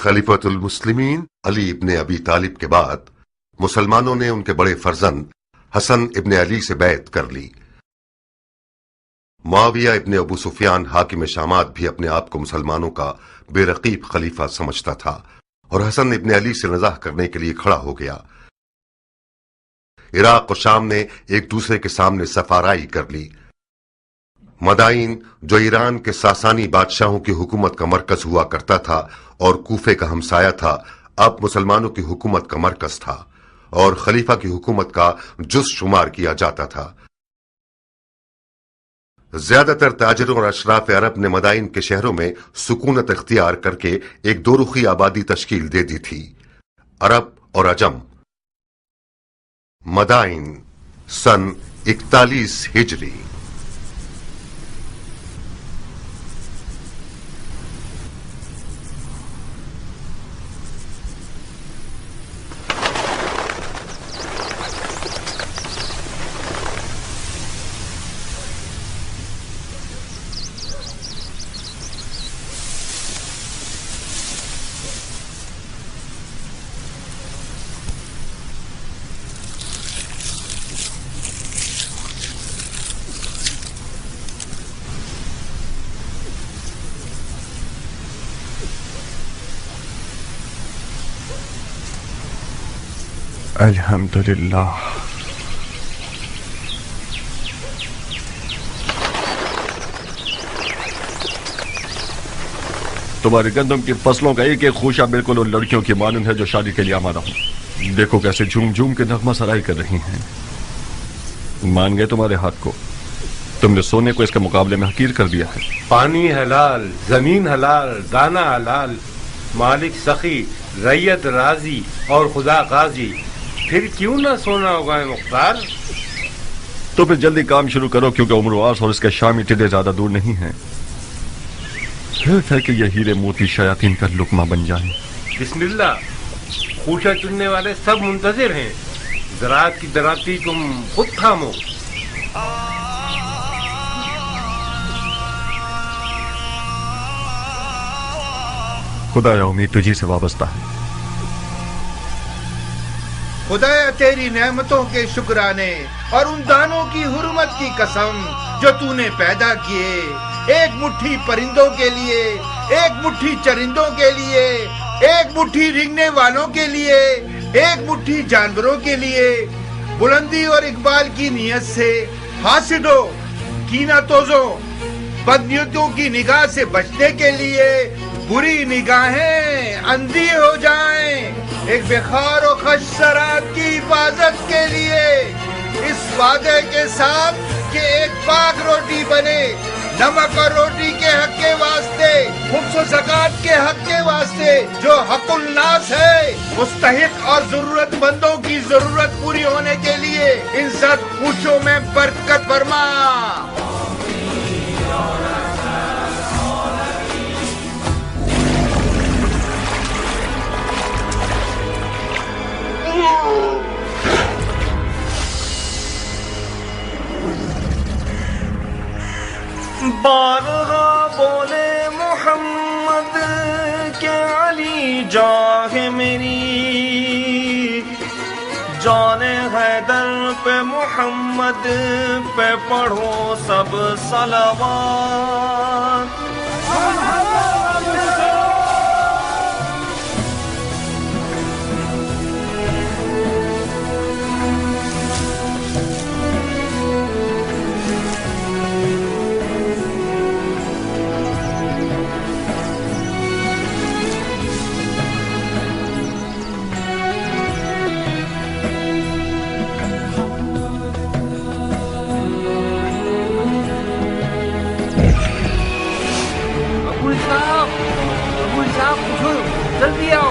खलीफतुल मुस्लिमीन अली इब्न अबी तालिब के बाद मुसलमानों ने उनके बड़े फर्जंद हसन इब्न अली से बैत कर ली। मुआविया इब्न अबू सुफियान हाकिम शामात भी अपने आप को मुसलमानों का बेरकीब खलीफा समझता था और हसन इब्न अली से नज़ाह करने के लिए खड़ा हो गया। इराक और शाम ने एक दूसरे के सामने सफाराई कर ली। मदाइन जो ईरान के सासानी बादशाहों की हुकूमत का मरकज हुआ करता था और कूफे का हमसाया था, अब मुसलमानों की हुकूमत का मरकज था और खलीफा की हुकूमत का जुज़ शुमार किया जाता था। ज्यादातर ताजिरों और अशराफ अरब ने मदाइन के शहरों में सुकूनत इख्तियार करके एक दोरुखी आबादी तश्कील दे दी थी, अरब और अजम। मदाइन सन 41 हिजरी। अल्हम्दुलिल्लाह। तुम्हारी गंदम की फसलों का एक एक खूशा बिल्कुल उन लड़कियों की मानंद है जो शादी के लिए आमादा हूं। देखो कैसे झूम झूम के नगमा सराई कर रही हैं। मान गए तुम्हारे हाथ को? तुमने सोने को इसके मुकाबले में हकीर कर दिया है। पानी हलाल, जमीन हलाल, दाना हलाल, मालिक सखी, रैयत राजी और खुदा गाजी, फिर क्यों ना सोना होगा मुख्तार? तो फिर जल्दी काम शुरू करो, क्योंकि उम्रवास और इसके शामी टिड्डे ज्यादा दूर नहीं हैं। है कि ये हीरे मोती शयातीन का लुकमा बन जाए। बिस्मिल्लाह। खूशा चुनने वाले सब मुंतजिर हैं। ज़राअत की दराती तुम खुद थामो। खुदाया उम्मीद तुझी से वाबस्ता है। खुदाया तेरी नेमतों के शुक्राने और उन दानों की हुर्मत की कसम जो तूने पैदा किए। एक मुट्ठी परिंदों के लिए, एक मुट्ठी चरिंदों के लिए, एक मुट्ठी रिंगने वालों के लिए, एक मुट्ठी जानवरों के लिए। बुलंदी और इकबाल की नियत से हासिदों, कीना तोजों, बदनियतों की निगाह से बचने के लिए बुरी निगाहें अंधी हो जाएं। एक बेखार और खश शराब की हिफाजत के लिए इस वादे के साथ कि एक पाक रोटी बने, नमक और रोटी के हक के वास्ते, खुब्स और ज़कात के हक के वास्ते, जो हकुल नास है, मुस्तहिक और जरूरतमंदों की जरूरत पूरी होने के लिए इन सब खुशियों में बरकत फरमा। बारहा बोले मोहम्मद के अली जाहे मेरी, जाने हैदर पे मोहम्मद पे पढ़ो सब सलावात। जल्दी आओ।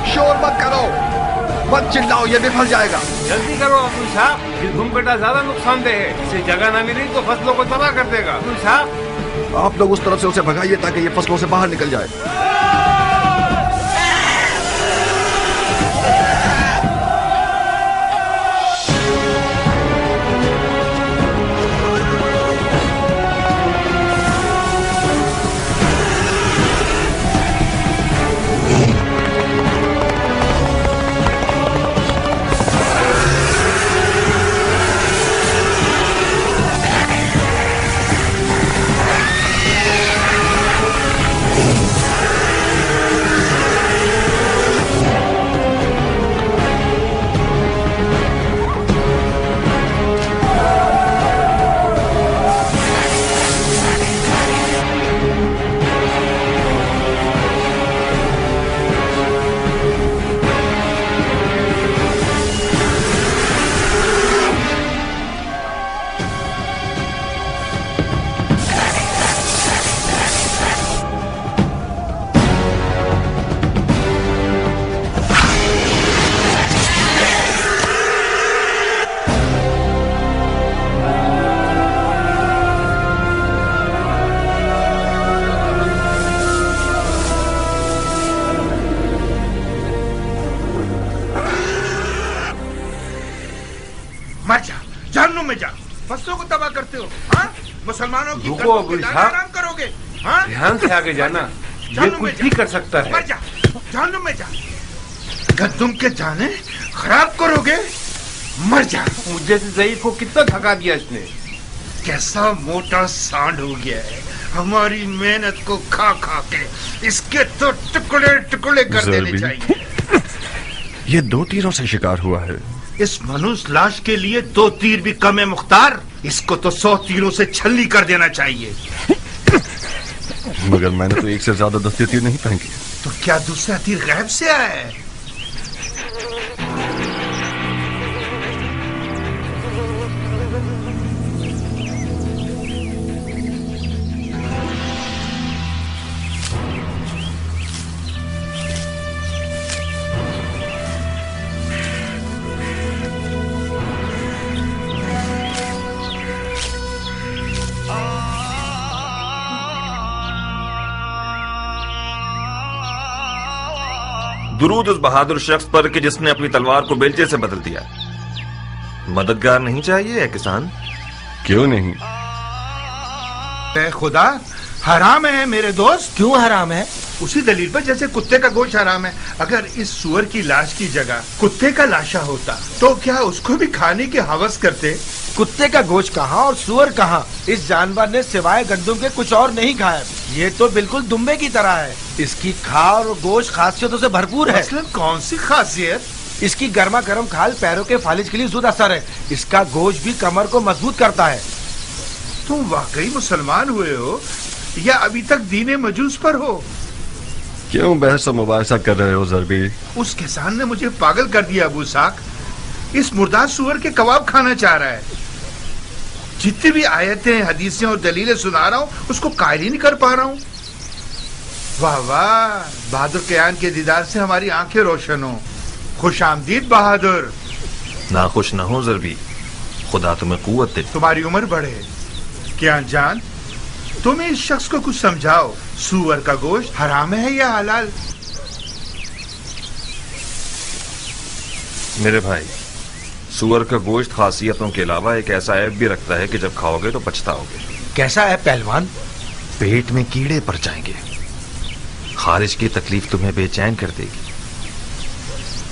शोर मत करो, मत चिल्लाओ, ये भी फंस जाएगा। जल्दी करो अब्दुल साहब, ये घुमपेटा ज्यादा नुकसानदेह है। इसे जगह न मिली तो फसलों को तबाह कर देगा। अब्दुल साहब, आप लोग उस तरफ से उसे भगाइए ताकि ये फसलों से बाहर निकल जाए। में जा, फसलों को तबाह करते हो। हाँ, मुसलमानों की रुको गर्दन अबू के दाने इसहाक। हराम करोगे। हाँ, ध्यान से आगे जाना, ये जहन्नुम कुछ में भी जा। कर सकता मर है। जा, जहन्नुम में जा। गद्दुम के दाने खराब करोगे, मर जा। मुझे से ज़ईफ को कितना थका दिया इसने। कैसा मोटा सांड हो गया है, हमारी मेहनत को खा खा के। इसके तो टुकड़े टुकड़े कर देने ज़रबी। चाहिए। ये 2 तीरों से शिकार हुआ है। इस मनुष्य लाश के लिए 2 तीर भी कम है मुख्तार। इसको तो 100 तीरों से छल्ली कर देना चाहिए। मगर मैंने तो 1 से ज्यादा दस्ते तीर नहीं फेंके। तो क्या दूसरा तीर गैब से आया है? दुरूद उस बहादुर शख्स पर कि जिसने अपनी तलवार को बेलचे से बदल दिया। मददगार नहीं चाहिए है किसान? क्यों नहीं? ए खुदा, हराम है मेरे दोस्त। क्यों हराम है? उसी दलील पर जैसे कुत्ते का गोश्त हराम है। अगर इस सुअर की लाश की जगह कुत्ते का लाशा होता तो क्या उसको भी खाने की हवस करते? कुत्ते का गोश्त कहाँ और सुअर कहाँ? इस जानवर ने सिवाय गंदुम के कुछ और नहीं खाया। ये तो बिल्कुल दुम्बे की तरह है। इसकी खाल और गोश्त खासियतों से भरपूर है। मसलन कौन सी खासियत? इसकी गर्मा गर्म खाल पैरों के फालिज के लिए जुद असर है। इसका गोश्त भी कमर को मजबूत करता है। तुम वाकई मुसलमान हुए हो या अभी तक दीने मजूस पर हो? क्यों बहस और मुबाहिसा कर रहे हो ज़रबी? उस किसान ने मुझे पागल कर दिया अबू साक। इस मुर्दार सुअर के कबाब खाना चाह रहा है। जितनी भी आयतें, हदीसें और दलीलें सुना रहा हूँ उसको कायल ही नहीं कर पा रहा हूँ। वाह वाह, बहादुर कयान के दीदार से हमारी आंखें रोशन हो। खुश आमदीद बहादुर। नाखुश न हो ज़रबी, खुदा तुम्हें कुव्वत दे। तुम्हारी उम्र बढ़े। क्या जान, तुम इस शख्स को कुछ समझाओ। सुअर का गोश्त हराम है या हलाल? मेरे भाई, सुअर का गोश्त खासियतों के अलावा एक ऐसा ऐब भी रखता है कि जब खाओगे तो पछताओगे। कैसा है पहलवान? पेट में कीड़े पड़ जाएंगे। खारिज की तकलीफ तुम्हें बेचैन कर देगी,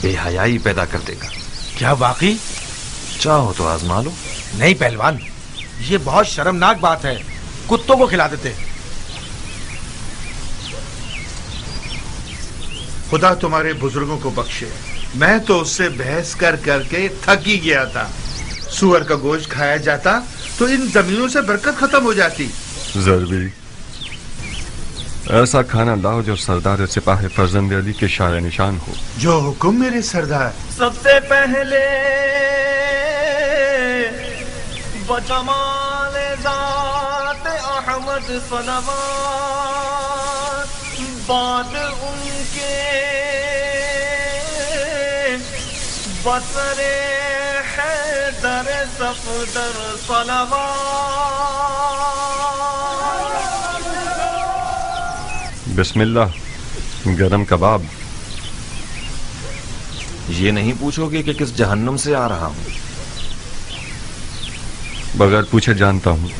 बेहयाई पैदा कर देगा। क्या वाकई? चाहो तो आजमा लो। नहीं पहलवान, ये बहुत शर्मनाक बात है। कुत्तों को खिला देते। खुदा तुम्हारे बुजुर्गों को बख्शे। मैं तो उससे बहस कर करके थक ही गया था। सुअर का गोश्त खाया जाता तो इन जमीनों से बरकत खत्म हो जाती। ज़रबी, ऐसा खाना लाओ जो सरदार सिपाही फर्जंद अली के शान निशान हो। जो हुक्म मेरे सरदार। सबसे पहले बजमाल ज़ात अहमद सलवात, बाद उनके बसरे हैदर सफदर सलवात। बिस्मिल्लाह, गरम कबाब। ये नहीं पूछोगे कि किस जहन्नुम से आ रहा हूँ? बगैर पूछे जानता हूँ।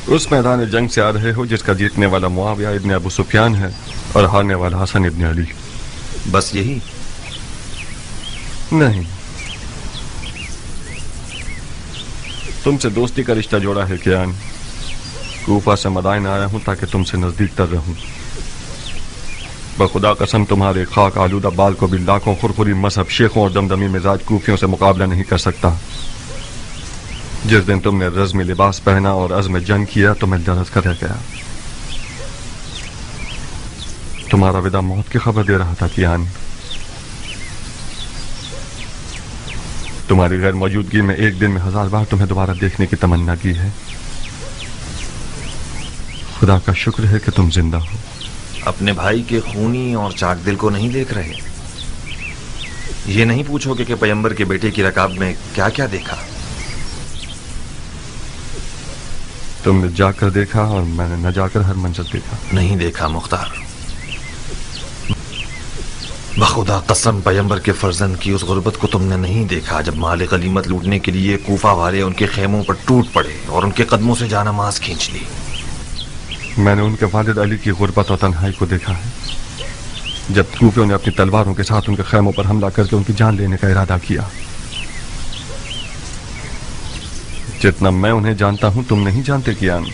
उस मैदान जंग से आ रहे हो जिसका जीतने वाला मुआविया इब्न अबू सुफियान है और हारने वाला हसन इब्न अली। बस यही? नहीं, तुमसे दोस्ती का रिश्ता जोड़ा है कियान। कूफा से मदाइन आया हूं ताकि तुमसे नजदीक तर रहूं। बखुदा कसम, तुम्हारे खाक आलूदा बाल को भी लाखों खुरखुरी मजहब शेखों और दमदमी मिजाज कूफियों से मुकाबला नहीं कर सकता। जिस दिन तुमने रज़्मी लिबास पहना और अज़्म जंग किया तो मैं दरस कर रह गया। तुम्हारा विदा मौत की खबर दे रहा था कियान। तुम्हारी गैर मौजूदगी में एक दिन में 1000 बार तुम्हें दोबारा देखने की तमन्ना की है। खुदा का शुक्र है कि तुम जिंदा हो। अपने भाई के खूनी और चाक दिल को नहीं देख रहे? ये नहीं पूछोगे कि पैगंबर के बेटे की रकाब में क्या क्या देखा? तुमने जाकर देखा और मैंने न जाकर हर मंजर देखा। नहीं देखा मुख्तार। बखुदा कसम पैगंबर के फर्जंद की उस गुर्बत को तुमने नहीं देखा जब माल गनीमत लूटने के लिए कूफा वाले उनके खेमों पर टूट पड़े और उनके कदमों से जानामाज खींच ली। मैंने उनके वालिद अली की गुर्बत और तन्हाई को देखा है जब कूफियों ने अपनी तलवारों के साथ उनके खेमों पर हमला करके उनकी जान लेने का इरादा किया। जितना मैं उन्हें जानता हूं तुम नहीं जानते कियान।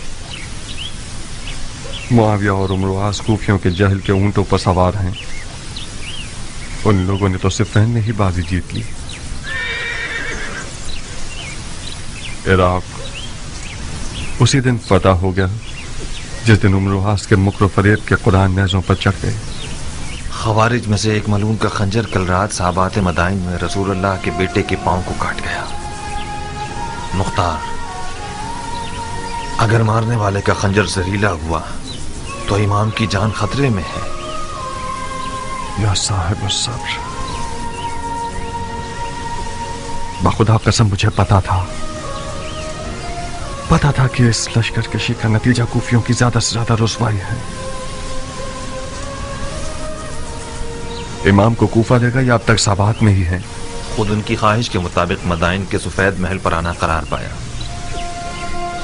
मुआविया और उमर कूफियों के जहल के ऊंटों पर सवार हैं। उन लोगों ने तो सिफ़ैन में ही बाजी जीत ली। इराक उसी दिन फतह हो गया जिस दिन उमर के मुकर फरेब के कुरान नेज़ों पर चढ़ गए। खवारिज में से एक मलून का खंजर कल रात साबात मदाइन में रसूलुल्लाह के बेटे के पांव को काट गया। मुख्तार, अगर मारने वाले का खंजर जहरीला हुआ तो इमाम की जान खतरे में है। या साहिब सब्र, बखुदा कसम मुझे पता था कि इस लश्कर कशी का नतीजा कूफियों की ज्यादा से ज्यादा रुसवाई है। इमाम को कूफा देगा या अब तक साबात में ही है? खुद उनकी ख्वाहिश के मुताबिक मदाइन के सफेद महल पर आना करार पाया।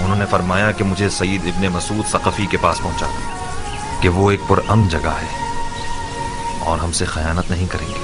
उन्होंने फरमाया कि मुझे सईद इब्ने मसूद सकफी के पास पहुंचा दो कि वो एक पुरअमन जगह है और हमसे खयानत नहीं करेंगे।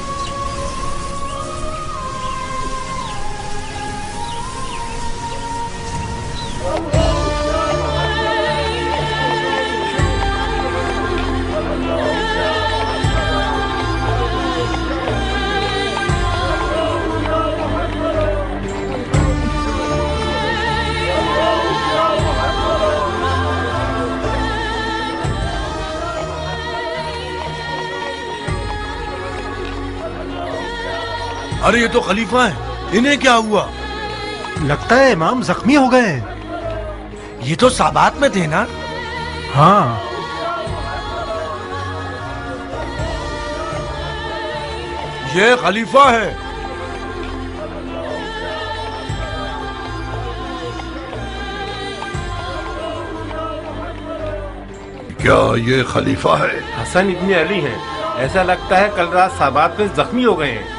अरे ये तो खलीफा है, इन्हें क्या हुआ? लगता है इमाम जख्मी हो गए हैं। ये तो साबात में थे ना? हाँ, ये खलीफा है। क्या ये खलीफा है? हसन इब्ने अली हैं। ऐसा लगता है कल रात साबात में जख्मी हो गए हैं।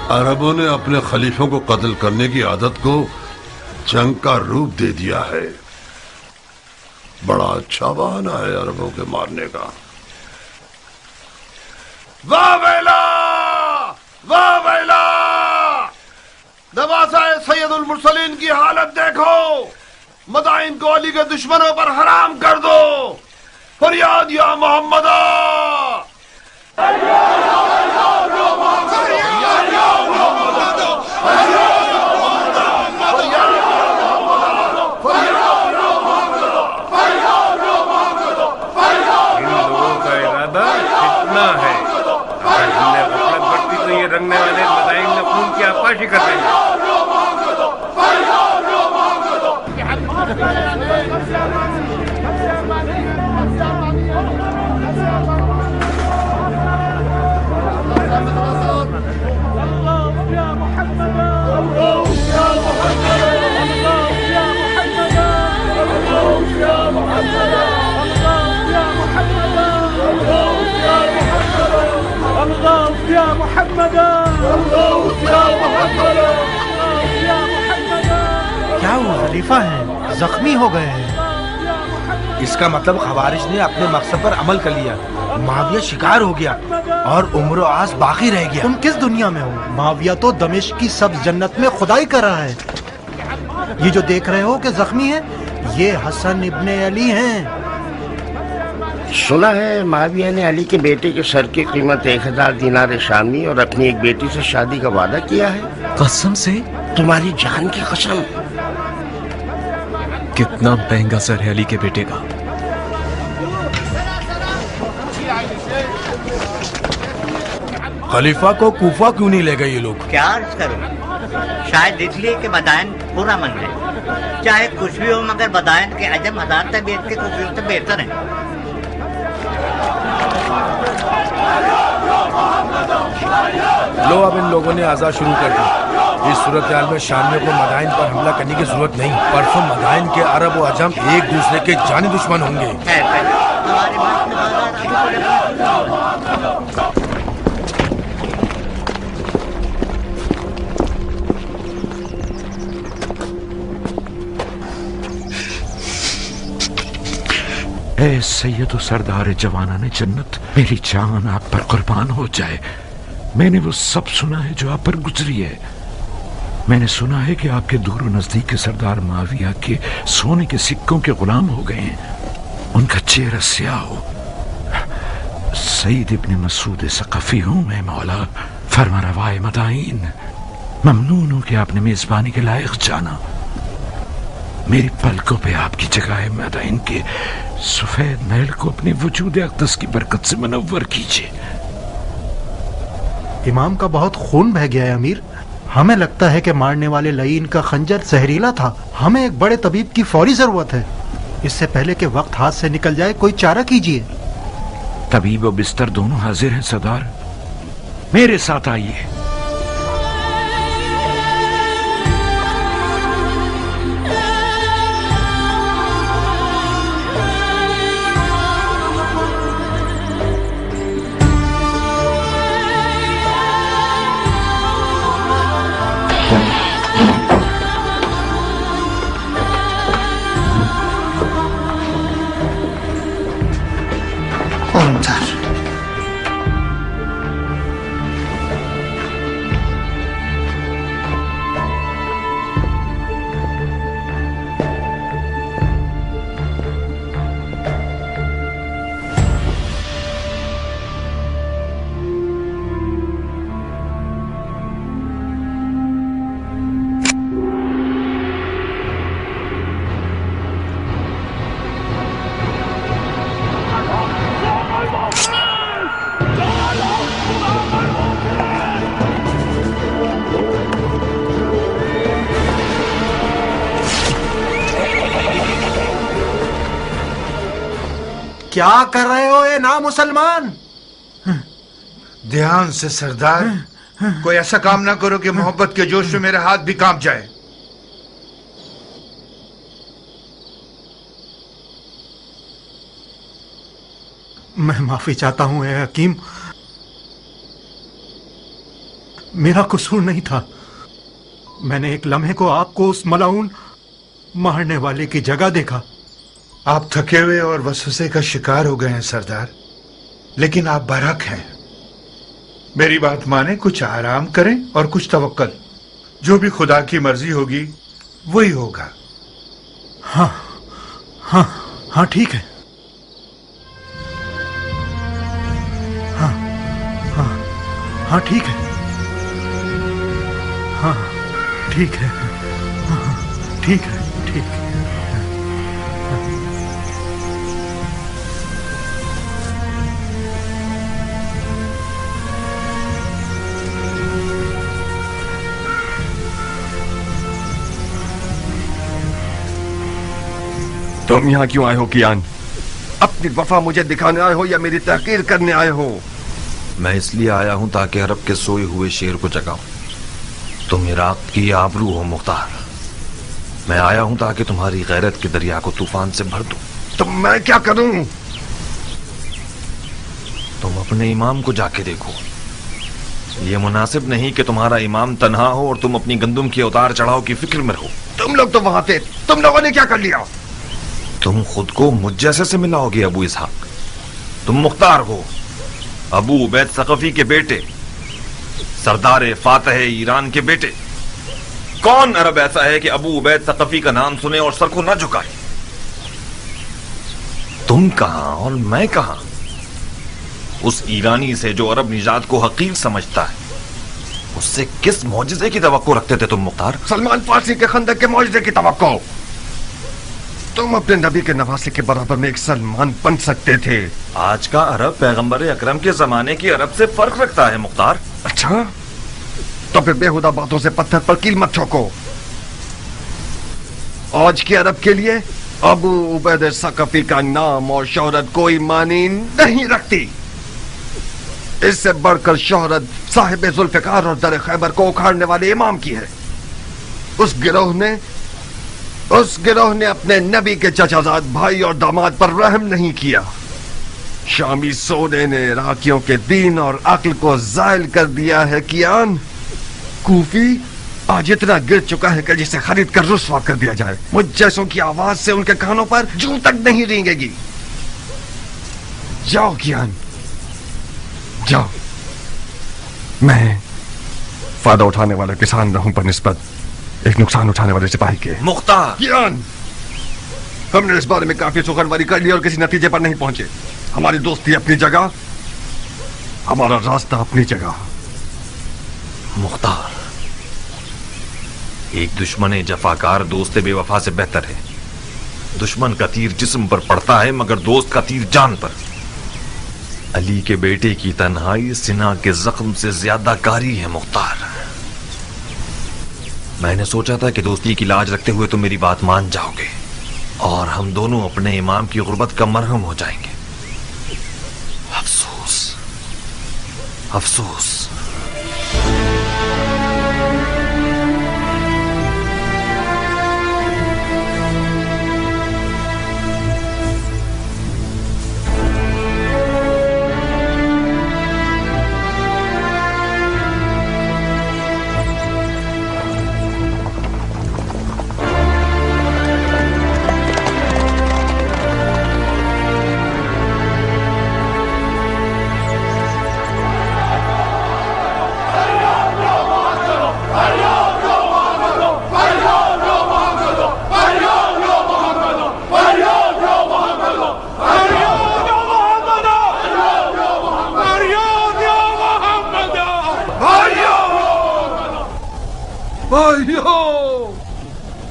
अरबों ने अपने खलीफों को कत्ल करने की आदत को जंग का रूप दे दिया है। बड़ा अच्छा बहाना है अरबों के मारने का। वाह वेला, वाह वेला! दवासाए सैयदुल मुरसलीन की हालत देखो। मदाइन को अली के दुश्मनों पर हराम कर दो। फरियाद या मोहम्मदा। है अगर हमने गफलत बरती तो ये रंगने वाले मदाइन में खून की आपाशी कर देंगे। क्या वो खलीफा है, जख्मी हो गए हैं। इसका मतलब खवारिज ने अपने मकसद पर अमल कर लिया। मुआविया शिकार हो गया और उम्र आस बाकी रह गया। तुम किस दुनिया में हो? मुआविया तो दमिश्क की सब जन्नत में खुदाई कर रहा है। ये जो देख रहे हो कि जख्मी है, ये हसन इब्ने अली हैं। सुना है मुआविया ने अली के बेटे के सर की कीमत 1000 दिनार शामी और अपनी एक बेटी से शादी का वादा किया है। कसम से? तुम्हारी जान की कसम। कितना महंगा सर है अली के बेटे का। खलीफा को कूफा क्यों नहीं ले गए ये लोग? क्या अर्ज करूं? शायद इसलिए कि बदायन पूरा मन है। चाहे कुछ भी हो मगर बदायन के अजम हजार तबीयत के कुफियों से बेहतर है। لو اب ان لوگوں نے آزاد شروع کر دی. اس صورتحال میں شامیوں کو مدائن پر حملہ کرنے کی ضرورت نہیں. پرسوں مدائن کے عرب و عجم ایک دوسرے کے جانی دشمن ہوں گے. ہمارے ملک میں اے سید و سردار جوانان جنت، میری جان آپ پر قربان ہو جائے. میں نے وہ سب سنا ہے جو آپ پر گزری ہے. میں نے سنا ہے کہ آپ کے دور و نزدیک کے سردار معاویہ کے سونے کے سکوں کے غلام ہو گئے ہیں. ان کا چہرہ سیاہ ہو. سعید ابن مسعود ثقفی ہوں میں مولا. فرما روائے مدائن، ممنون ہوں کہ آپ نے میزبانی کے لائق جانا. میری پلکوں پہ آپ کی جگہ ہے مدائن کے سفید محل کو اپنے وجود اقدس کی برکت سے منور کیجیے. امام کا بہت خون بہہ گیا ہے امیر. ہمیں لگتا ہے کہ مارنے والے لعین کا خنجر زہریلا تھا. ہمیں ایک بڑے طبیب کی فوری ضرورت ہے. اس سے پہلے کہ وقت ہاتھ سے نکل جائے کوئی چارہ کیجیے. طبیب و بستر دونوں حاضر ہیں سردار. میرے ساتھ آئیے. کیا کر رہے ہو اے نا مسلمان؟ دھیان سے سردار، کوئی ایسا کام نہ کرو کہ محبت کے جوش میں میرا ہاتھ بھی کانپ جائے. میں معافی چاہتا ہوں اے حکیم. میرا قصور نہیں تھا. میں نے ایک لمحے کو آپ کو اس ملعون مارنے والے کی جگہ دیکھا. آپ تھکے ہوئے اور وسوسے کا شکار ہو گئے ہیں سردار، لیکن آپ برحق ہیں. میری بات مانیں، کچھ آرام کریں اور کچھ توکل. جو بھی خدا کی مرضی ہوگی وہی ہوگا. ہاں ہاں ہاں ٹھیک ہے. ہاں ہاں ہاں ٹھیک ہے. ہاں ٹھیک ہے. ہاں ٹھیک ہے. ٹھیک ہے. تم یہاں کیوں آئے ہو کیان؟ اپنی وفا مجھے دکھانے آئے ہو یا میری تحقیر کرنے آئے ہو؟ میں اس لیے آیا ہوں تاکہ عرب کے سوئے ہوئے شیر کو جگاؤں. تم عراق کی آبرو ہو مختار. میں آیا ہوں تاکہ تمہاری غیرت کے دریا کو طوفان سے بھر دوں. تو میں کیا کروں؟ تم اپنے امام کو جا کے دیکھو. یہ مناسب نہیں کہ تمہارا امام تنہا ہو اور تم اپنی گندم کے اتار چڑھاؤ کی فکر میں رہو. تم لوگ تو وہاں تھے، تم لوگوں نے کیا کر لیا؟ تم خود کو مجھ جیسے سے ملا ہوگی ابو اسحاق. تم مختار ہو، ابو عبید ثقفی کے بیٹے، سردار فاتح ایران کے بیٹے. کون عرب ایسا ہے کہ ابو عبید ثقفی کا نام سنے اور سر کو نہ جھکائے؟ تم کہاں اور میں کہاں؟ اس ایرانی سے جو عرب نژاد کو حقیر سمجھتا ہے، اس سے کس معجزے کی توقع رکھتے تھے تم مختار؟ سلمان فارسی کے خندق کے معجزے کی توقع. تم اپنے نبی کے نواسے کے برابر میں ایک سلمان بن سکتے تھے. آج کا عرب پیغمبر اکرم کے زمانے کی عرب سے فرق رکھتا ہے مختار. اچھا، تو پھر بےہودہ باتوں سے پتھر پر کیل مت ٹھوکو. آج کے عرب کے لیے ابو عبید ثقفی کا نام اور شہرت کوئی معنی نہیں رکھتی. اس سے بڑھ کر شہرت صاحب ذوالفقار اور در خیبر کو اکھاڑنے والے امام کی ہے۔ اس گروہ نے اپنے نبی کے چچا زاد بھائی اور داماد پر رحم نہیں کیا۔ شامی سونے نے عراقیوں کے دین اور عقل کو زائل کر دیا ہے کیان۔ کوفی آج اتنا گر چکا ہے کہ جسے خرید کر رسوا کر دیا جائے۔ مجھ جیسوں کی آواز سے ان کے کانوں پر جوں تک نہیں رینگے گی۔ جاؤ کیان، جاؤ۔ میں فائدہ اٹھانے والا کسان رہوں پر نسبت ایک نقصان اٹھانے والے سپاہی کے۔ مختار کیان، ہم نے اس بارے میں کافی سخنوری کر لی اور کسی نتیجے پر نہیں پہنچے۔ ہماری دوستی اپنی جگہ، ہمارا راستہ اپنی جگہ۔ مختار، ایک دشمن جفاکار دوست بے وفا سے بہتر ہے۔ دشمن کا تیر جسم پر پڑتا ہے مگر دوست کا تیر جان پر۔ علی کے بیٹے کی تنہائی سینہ کے زخم سے زیادہ کاری ہے مختار۔ میں نے سوچا تھا کہ دوستی کی لاج رکھتے ہوئے تم میری بات مان جاؤ گے اور ہم دونوں اپنے امام کی غربت کا مرہم ہو جائیں گے۔ افسوس، افسوس۔ بھائیو،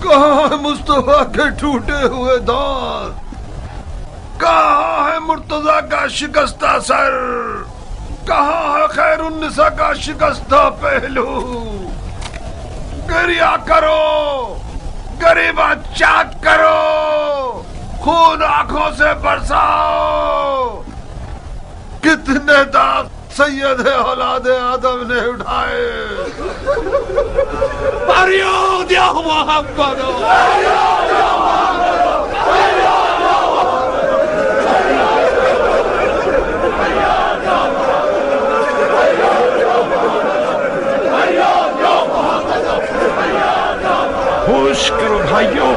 کہاں ہے مصطفیٰ کے ٹوٹے ہوئے دانت؟ کہاں ہے مرتضیٰ کا شکستہ سر؟ کہاں ہے خیر النساء کا شکستہ پہلو؟ گریہ کرو، غریبہ چاک کرو، خون آنکھوں سے برساؤ۔ کتنے داغ سید اولاد آدم نے اٹھائے۔ فریاد یا محمد، ہوش کرو بھائیو،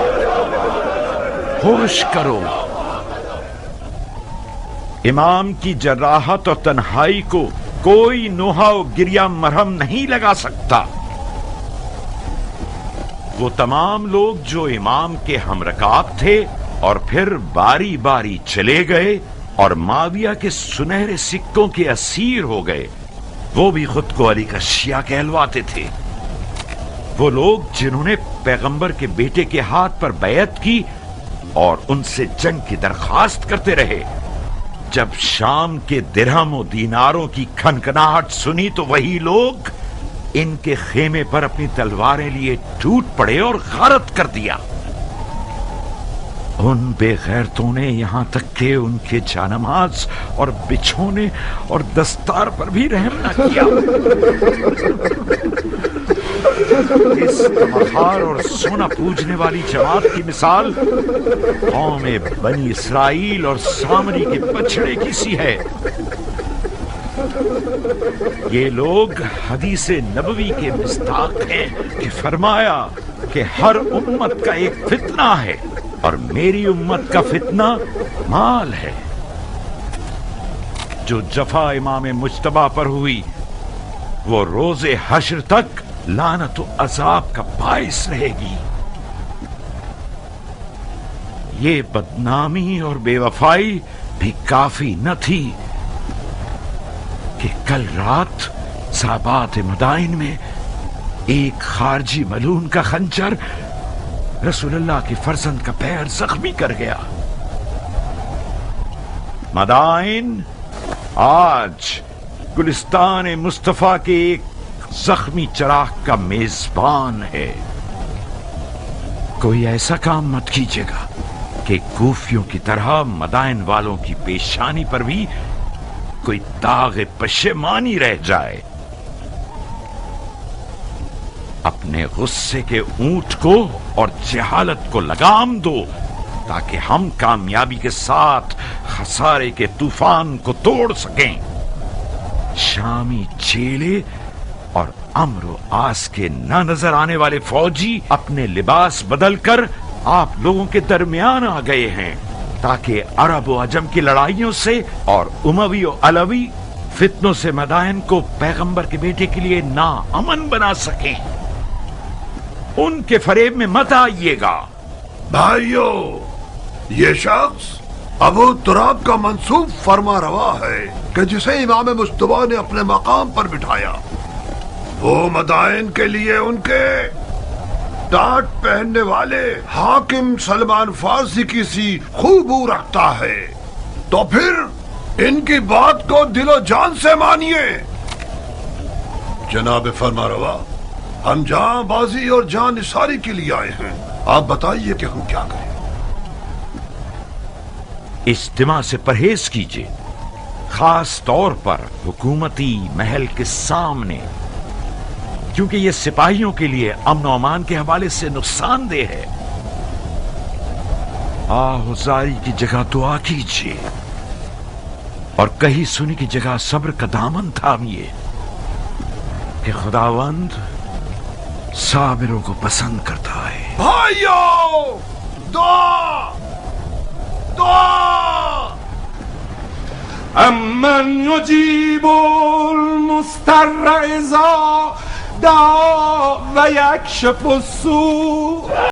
ہوش کرو۔ امام کی جراحت اور تنہائی کو کوئی نوحہ و گریہ مرہم نہیں لگا سکتا۔ وہ تمام لوگ جو امام کے ہم رکاب تھے اور پھر باری باری چلے گئے اور معاویہ کے سنہرے سکوں کے اسیر ہو گئے، وہ بھی خود کو علی کا شیعہ کہلواتے تھے۔ وہ لوگ جنہوں نے پیغمبر کے بیٹے کے ہاتھ پر بیعت کی اور ان سے جنگ کی درخواست کرتے رہے، جب شام کے درہم و دیناروں کی کھنکھناہٹ سنی تو وہی لوگ ان کے خیمے پر اپنی تلواریں لیے ٹوٹ پڑے اور غارت کر دیا۔ ان بے غیرتوں نے یہاں تک کہ ان کے جانماز اور بچھونے اور دستار پر بھی رحم نہ کیا۔ اس مخار اور سونا پوجنے والی جماعت کی مثال قوم بنی اسرائیل اور سامری کے بچڑے کی سی ہے۔ یہ لوگ حدیث نبوی کے مصداق ہیں کہ فرمایا کہ ہر امت کا ایک فتنہ ہے اور میری امت کا فتنہ مال ہے۔ جو جفا امام مجتبی پر ہوئی وہ روز حشر تک لعنت و عذاب کا باعث رہے گی۔ یہ بدنامی اور بے وفائی بھی کافی نہ تھی کہ کل رات صحابات مدائن میں ایک خارجی ملعون کا خنجر رسول اللہ کے فرزند کا پیر زخمی کر گیا۔ مدائن آج گلستان مصطفیٰ کے ایک زخمی چراغ کا میزبان ہے۔ کوئی ایسا کام مت کیجیے گا کہ کوفیوں کی طرح مدائن والوں کی پیشانی پر بھی कोई दाग पशेमानी रह जाए। अपने गुस्से के ऊंट को और जहालत को लगाम दो ताकि हम कामयाबी के साथ खसारे के तूफान को तोड़ सकें। शामी चेले और अम्र आस के न नजर आने वाले फौजी अपने लिबास बदलकर आप लोगों के दरमियान आ गए हैं ताकि अरब व अजम की लड़ाइयों से और उमवी और अलवी फितनों से मदायन को पैगंबर के बेटे के लिए ना अमन बना सकें। उनके फरेब में मत आइएगा। भाइयों, ये शख्स अबू तुराब का मंसूब फरमा रवा है कि जिसे इमाम मुस्तफा ने अपने मकाम पर बिठाया, वो मदाइन के लिए उनके टाट पहनने वाले हाकिम सलमान फारसी की सी खूबू रखता है। तो फिर इनकी बात को दिलो जान से मानिए। जनाब फरमा रवा, हम जान बाजी और जान निसारी के लिए आए हैं। आप बताइए कि हम क्या करें। इज्तिमा से परहेज कीजिए, खास तौर पर हुकूमती महल के सामने, क्योंकि ये सिपाहियों के लिए अमन और अमान के हवाले से नुकसानदेह है। आहुजारी की जगह दुआ कीजिए और कही सुनी की जगह सब्र का दामन थामिए कि खुदावंद साबिरों को पसंद करता है। भाइयों, दुआ दुआ। अमन युजीबुल मुस्तर्र इज़ा दा व यक्शिफुस सू।